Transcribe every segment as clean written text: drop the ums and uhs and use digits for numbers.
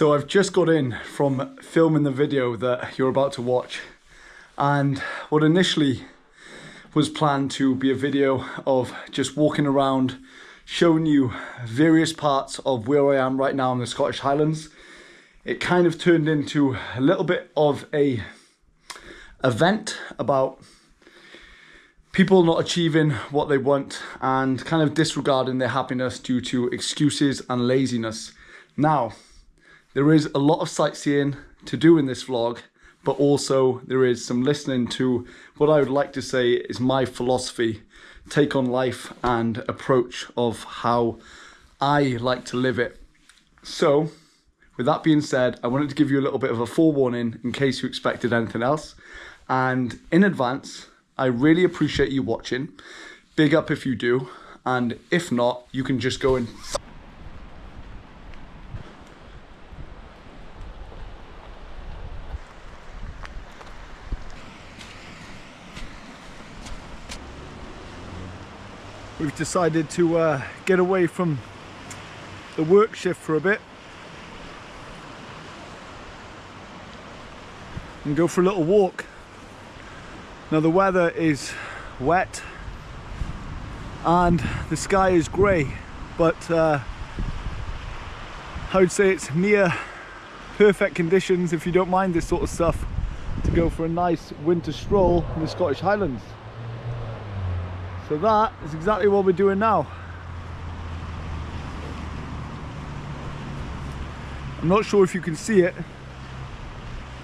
So I've just got in from filming the video that you're about to watch, and what initially was planned to be a video of just walking around showing you various parts of where I am right now in the Scottish Highlands, it kind of turned into a little bit of a event about people not achieving what they want and kind of disregarding their happiness due to excuses and laziness. Now, there is a lot of sightseeing to do in this vlog, but also there is some listening to what I would like to say is my philosophy, take on life and approach of how I like to live it. So, with that being said, I wanted to give you a little bit of a forewarning in case you expected anything else. And in advance, I really appreciate you watching. Big up if you do. And if not, you can just go and... We've decided to get away from the work shift for a bit and go for a little walk. Now the weather is wet and the sky is grey, but I would say it's near perfect conditions, if you don't mind this sort of stuff, to go for a nice winter stroll in the Scottish Highlands. So that is exactly what we're doing now. I'm not sure if you can see it,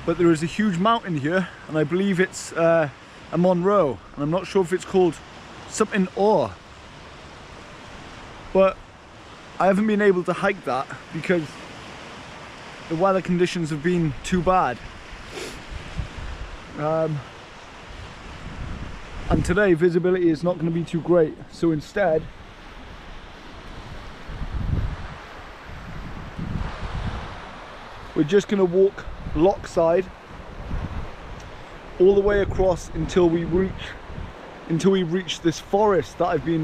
but there is a huge mountain here, and I believe it's a Monroe, and I'm not sure if it's called something or. But I haven't been able to hike that because the weather conditions have been too bad. And today visibility is not going to be too great, so instead we're just going to walk lockside all the way across until we reach this forest that I've been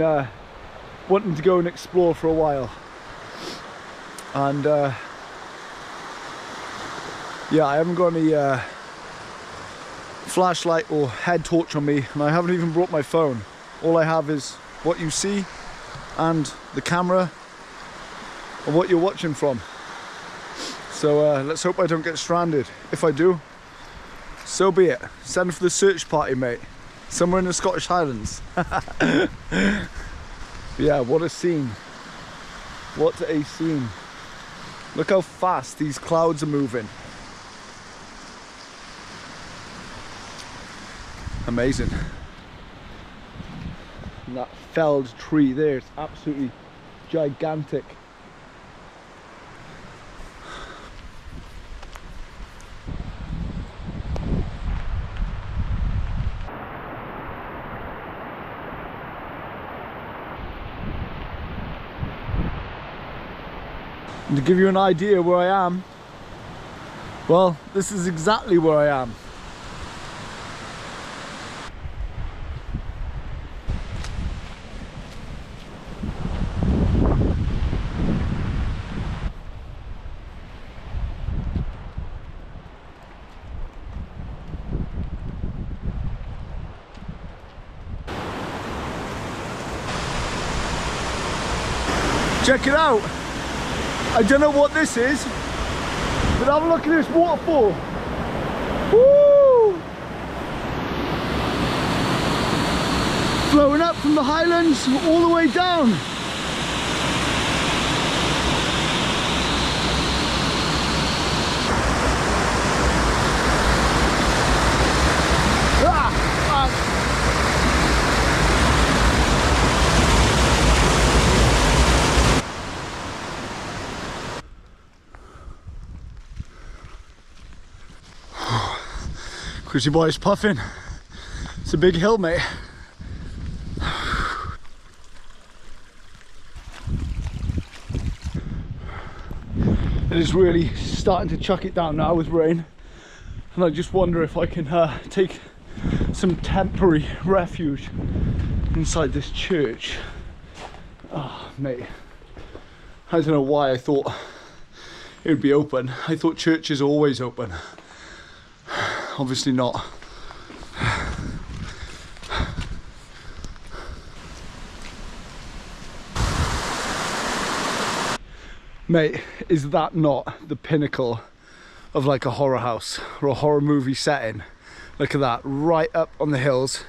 wanting to go and explore for a while. And yeah, I haven't got any flashlight or head torch on me, and I haven't even brought my phone. All I have is what you see and the camera of what you're watching from. So let's hope I don't get stranded. If I do, so be it. Send for the search party, mate. Somewhere in the Scottish Highlands. Yeah, what a scene. What a scene. Look how fast these clouds are moving. Amazing. And that felled tree there, it's absolutely gigantic. And to give you an idea where I am, well, this is exactly where I am. Check it out. I don't know what this is, but have a look at this waterfall. Woo! Flowing up from the Highlands all the way down. Chrissy Boy's puffing. It's a big hill, mate. It is really starting to chuck it down now with rain, and I just wonder if I can take some temporary refuge inside this church. Oh, mate. I don't know why I thought it would be open. I thought churches are always open. Obviously not. Mate, is that not the pinnacle of like a horror house or a horror movie setting? Look at that, right up on the hills.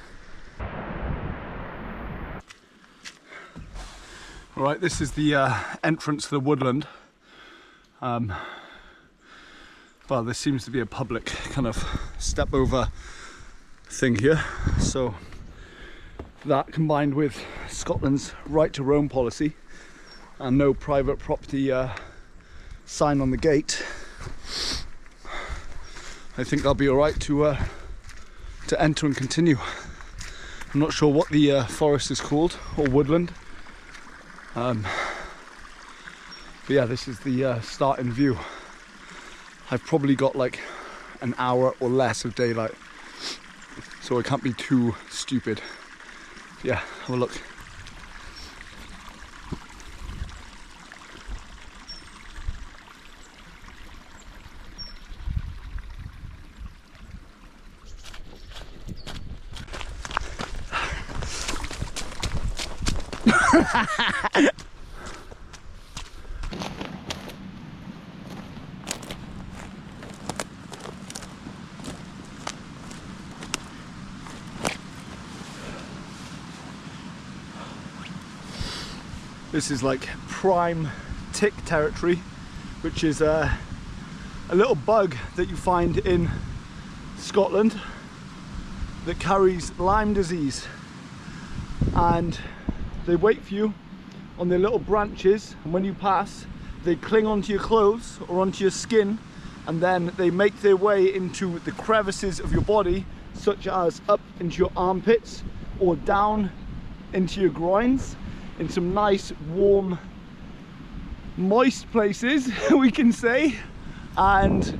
Right, this is the entrance to the woodland. Well, there seems to be a public kind of step over thing here. So that combined with Scotland's right to roam policy and no private property sign on the gate, I think I'll be all right to enter and continue. I'm not sure what the forest is called, or woodland. But yeah, this is the starting view. I've probably got like an hour or less of daylight, so I can't be too stupid. Yeah, have a look. This is like prime tick territory, which is a little bug that you find in Scotland that carries Lyme disease, and they wait for you on their little branches, and when you pass they cling onto your clothes or onto your skin, and then they make their way into the crevices of your body, such as up into your armpits or down into your groins, in some nice warm moist places we can say. And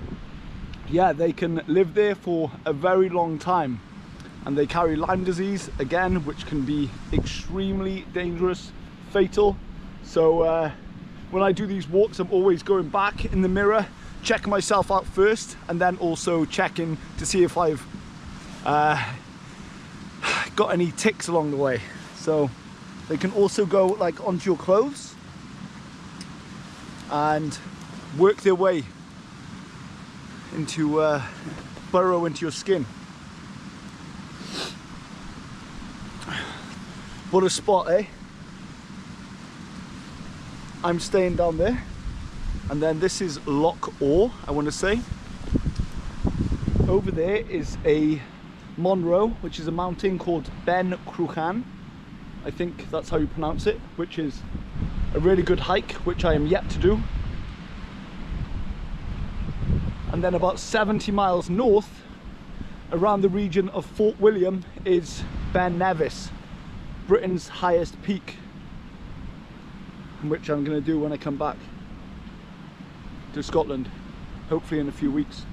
yeah, they can live there for a very long time, and they carry Lyme disease again, which can be extremely dangerous, fatal. So when I do these walks, I'm always going back in the mirror, checking myself out first, and then also checking to see if I've got any ticks along the way. So they can also go like onto your clothes and work their way into burrow into your skin. What a spot, eh? I'm staying down there, and then this is Loch Orr, I want to say. Over there is a Monroe, which is a mountain called Ben Cruachan. I think that's how you pronounce it, which is a really good hike, which I am yet to do. And then about 70 miles north, around the region of Fort William, is Ben Nevis, Britain's highest peak, which I'm going to do when I come back to Scotland, hopefully in a few weeks.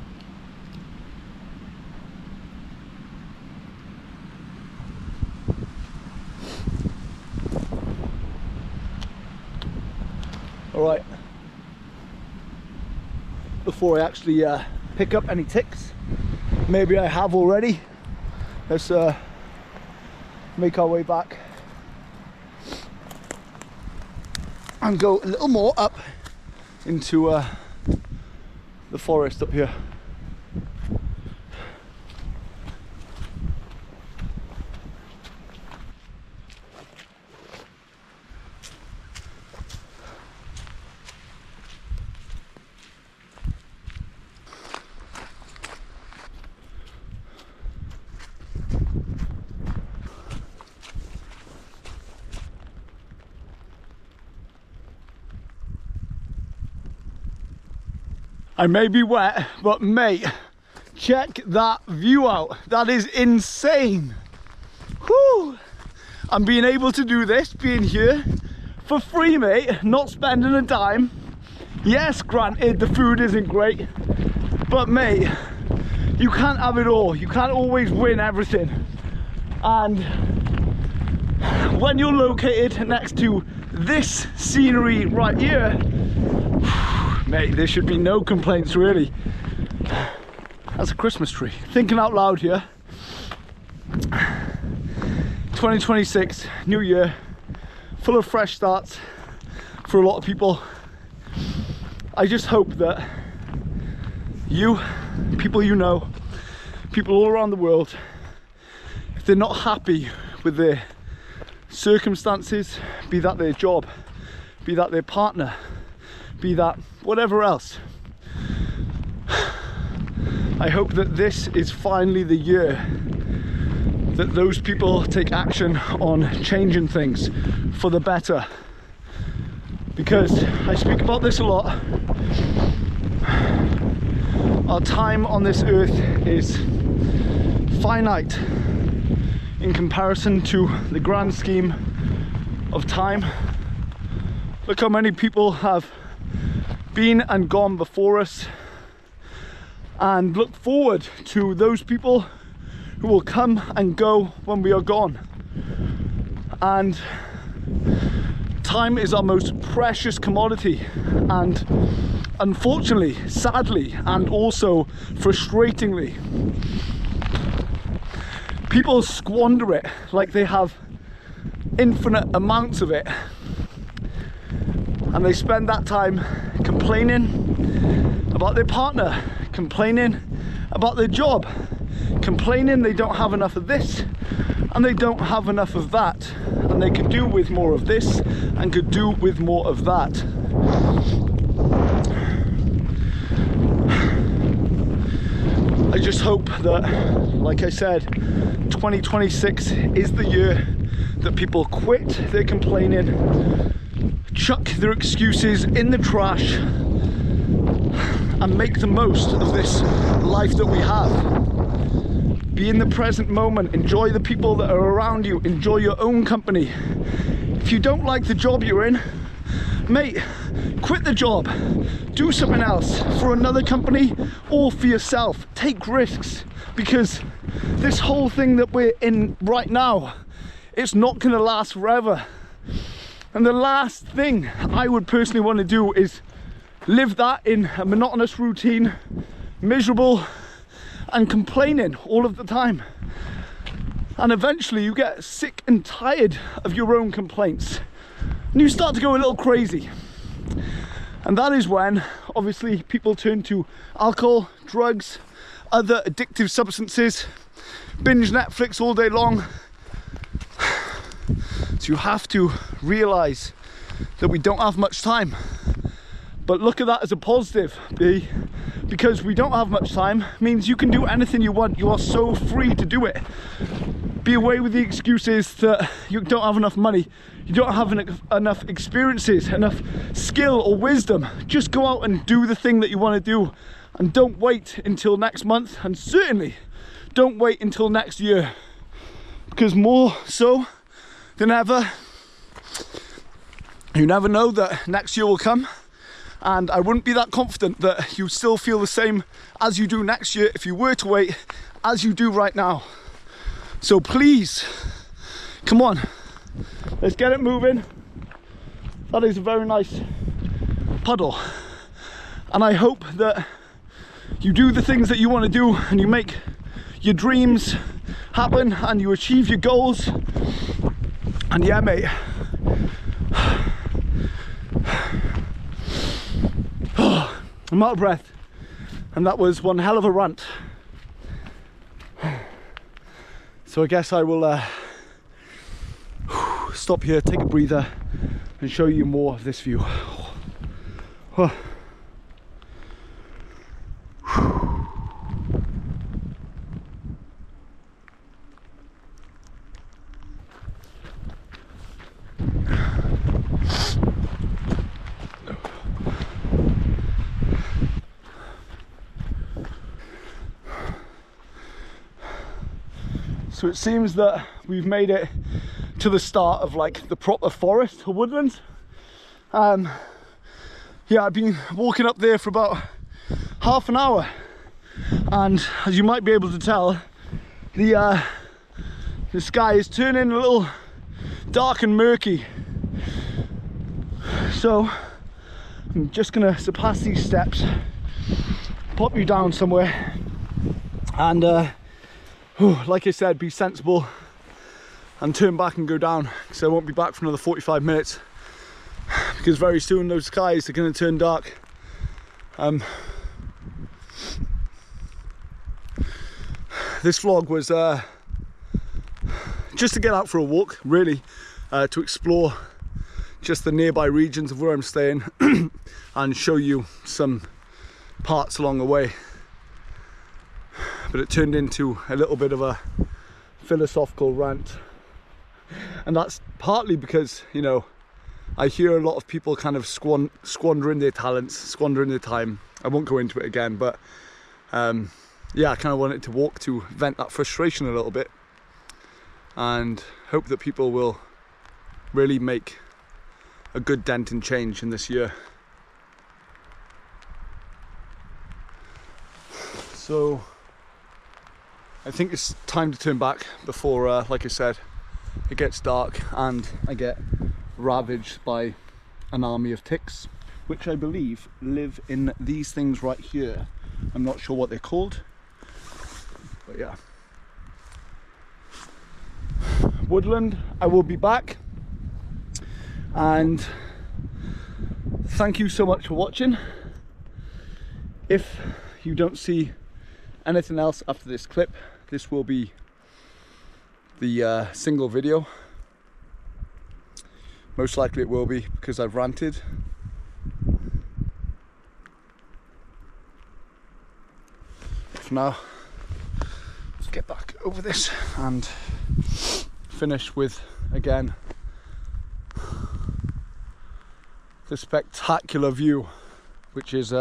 Alright, before I actually pick up any ticks, maybe I have already, let's make our way back and go a little more up into the forest up here. I may be wet, but mate, check that view out. That is insane. Whew. I'm being able to do this, being here for free, mate, not spending a dime. Yes, granted, the food isn't great, but mate, you can't have it all. You can't always win everything. And when you're located next to this scenery right here, Mate, there should be no complaints really. That's a Christmas tree. Thinking out loud here. 2026, new year, full of fresh starts for a lot of people. I just hope that you, people you know, people all around the world, if they're not happy with their circumstances, be that their job, be that their partner, be that whatever else, I hope that this is finally the year that those people take action on changing things for the better. Because I speak about this a lot. Our time on this earth is finite in comparison to the grand scheme of time. Look how many people have been and gone before us, and look forward to those people who will come and go when we are gone. And time is our most precious commodity, and unfortunately, sadly, and also frustratingly, people squander it like they have infinite amounts of it, and they spend that time complaining about their partner, complaining about their job, complaining they don't have enough of this and they don't have enough of that, and they could do with more of this and could do with more of that. I just hope that, like I said, 2026 is the year that people quit their complaining, chuck their excuses in the trash, and make the most of this life that we have. Be in the present moment, enjoy the people that are around you, enjoy your own company. If you don't like the job you're in, mate, quit the job, do something else for another company or for yourself. Take risks, because this whole thing that we're in right now, it's not going to last forever. And the last thing I would personally want to do is live that in a monotonous routine, miserable and complaining all of the time. And eventually you get sick and tired of your own complaints and you start to go a little crazy. And that is when obviously people turn to alcohol, drugs, other addictive substances, binge Netflix all day long. So you have to realize that we don't have much time, but look at that as a positive, because we don't have much time means you can do anything you want. You are so free to do it. Be away with the excuses that you don't have enough money, you don't have enough experiences, enough skill or wisdom. Just go out and do the thing that you want to do, and don't wait until next month, and certainly don't wait until next year, because more so than ever, you never know that next year will come. And I wouldn't be that confident that you still feel the same as you do next year if you were to wait as you do right now. So please, come on, let's get it moving. That is a very nice puddle. And I hope that you do the things that you want to do and you make your dreams happen and you achieve your goals. And yeah, mate, I'm out of breath, and that was one hell of a rant. So I guess I will stop here, take a breather, and show you more of this view. So it seems that we've made it to the start of like the proper forest or woodlands. Yeah, I've been walking up there for about half an hour, and as you might be able to tell, the sky is turning a little dark and murky. So I'm just gonna surpass these steps, pop you down somewhere, and like I said, be sensible and turn back and go down, because I won't be back for another 45 minutes, because very soon those skies are going to turn dark. This vlog was just to get out for a walk, really, to explore just the nearby regions of where I'm staying and show you some parts along the way. But it turned into a little bit of a philosophical rant, and that's partly because, you know, I hear a lot of people kind of squandering their talents, squandering their time. I won't go into it again, but yeah, I kind of wanted to walk to vent that frustration a little bit and hope that people will really make a good dent in change in this year. So I think it's time to turn back before, like I said, it gets dark and I get ravaged by an army of ticks, which I believe live in these things right here. I'm not sure what they're called, but yeah. Woodland, I will be back, and thank you so much for watching. If you don't see anything else after this clip, this will be the single video. Most likely it will be, because I've ranted. For now, let's get back over this and finish with, again, the spectacular view, which is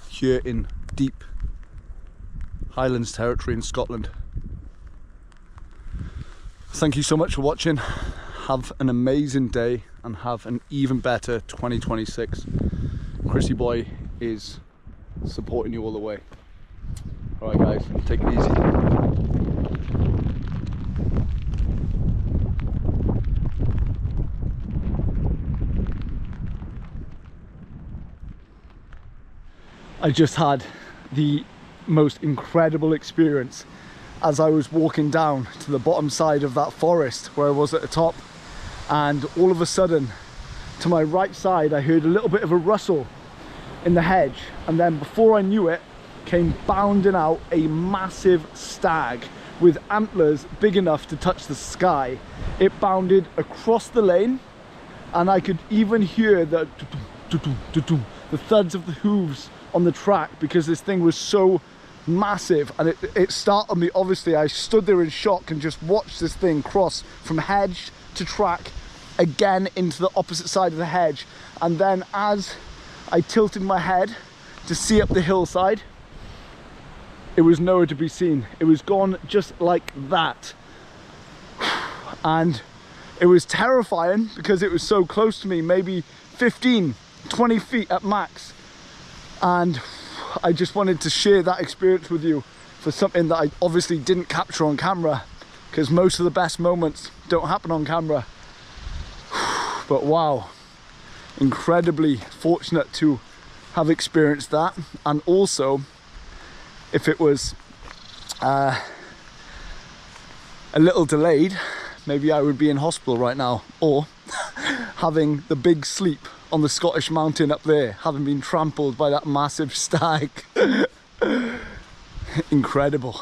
here in deep Highlands territory in Scotland. Thank you so much for watching. Have an amazing day and have an even better 2026. Chrissy Boy is supporting you all the way. Alright guys, take it easy. I just had the most incredible experience as I was walking down to the bottom side of that forest where I was at the top, and all of a sudden to my right side I heard a little bit of a rustle in the hedge, and then before I knew it came bounding out a massive stag with antlers big enough to touch the sky. It bounded across the lane and I could even hear the thuds of the hooves on the track, because this thing was so massive, and it startled me. Obviously I stood there in shock and just watched this thing cross from hedge to track, again into the opposite side of the hedge, and then as I tilted my head to see up the hillside, it was nowhere to be seen. It was gone just like that, and it was terrifying because it was so close to me, maybe 15-20 feet at max. And I just wanted to share that experience with you for something that I obviously didn't capture on camera, because most of the best moments don't happen on camera. But wow, incredibly fortunate to have experienced that. And also, if it was a little delayed, maybe I would be in hospital right now, or having the big sleep on the Scottish mountain up there, having been trampled by that massive stag. Incredible.